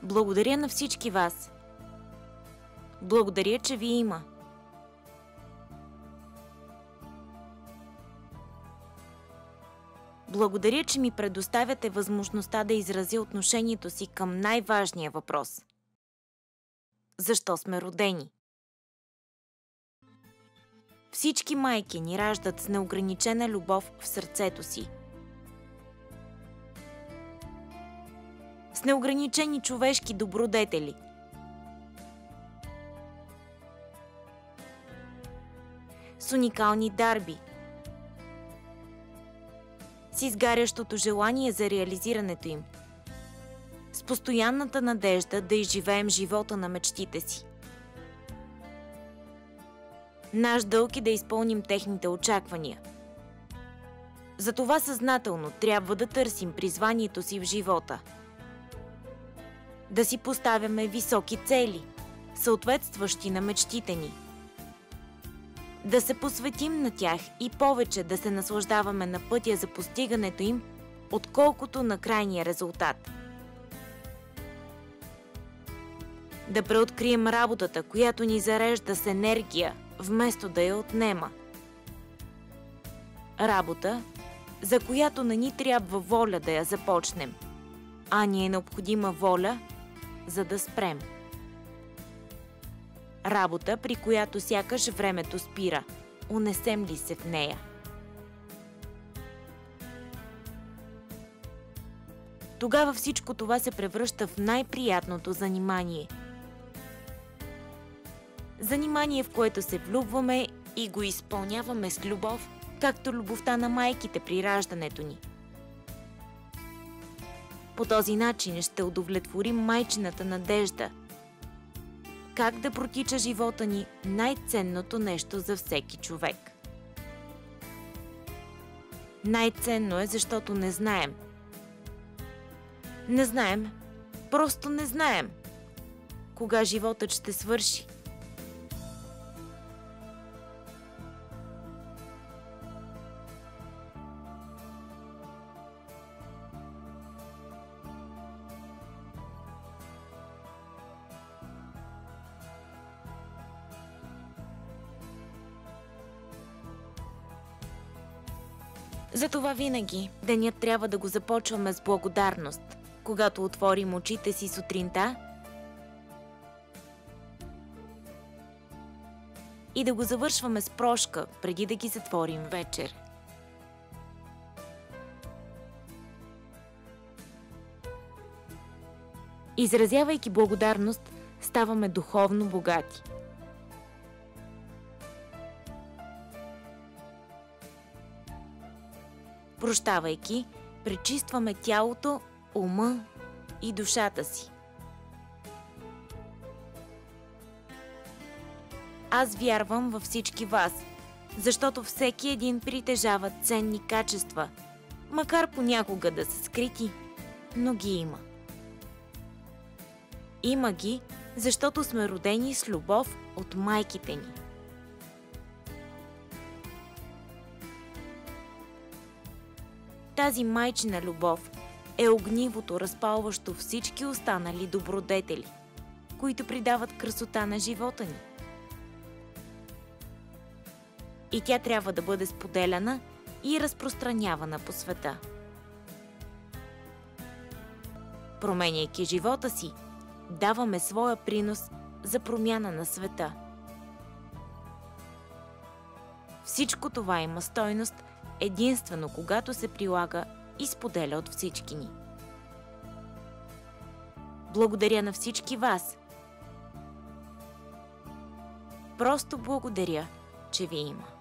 Благодаря на всички вас. Благодаря, че ви има. Благодаря, че ми предоставяте възможността да изразя отношението си към най-важния въпрос. Защо сме родени? Всички майки ни раждат с неограничена любов в сърцето си. С неограничени човешки добродетели. С уникални дарби. С изгарящото желание за реализирането им. С постоянната надежда да изживеем живота на мечтите си. Наш дълг е да изпълним техните очаквания. Затова съзнателно трябва да търсим призванието си в живота. Да си поставяме високи цели, съответстващи на мечтите ни. Да се посветим на тях и повече да се наслаждаваме на пътя за постигането им, отколкото на крайния резултат. Да преоткрием работата, която ни зарежда с енергия, вместо да я отнема. Работа, за която не ни трябва воля да я започнем, а ни е необходима воля, за да спрем. Работа, при която сякаш времето спира, унесем ли се в нея. Тогава всичко това се превръща в най-приятното занимание. Занимание, в което се влюбваме и го изпълняваме с любов, както любовта на майките при раждането ни. По този начин ще удовлетворим майчината надежда. Как да протича живота ни най-ценното нещо за всеки човек. Най-ценно е, защото не знаем. Не знаем, просто не знаем. Кога животът ще свърши. Затова винаги денят трябва да го започваме с благодарност, когато отворим очите си сутринта и да го завършваме с прошка, преди да ги затворим вечер. Изразявайки благодарност, ставаме духовно богати. Прощавайки, пречистваме тялото, ума и душата си. Аз вярвам във всички вас, защото всеки един притежава ценни качества, макар понякога да са скрити, но ги има. Има ги, защото сме родени с любов от майките ни. Тази майчина любов е огнивото, разпалващо всички останали добродетели, които придават красота на живота ни. И тя трябва да бъде споделяна и разпространявана по света. Променяйки живота си, даваме своя принос за промяна на света. Всичко това има стойност единствено когато се прилага и споделя от всички ни. Благодаря на всички вас. Просто благодаря, че ви има.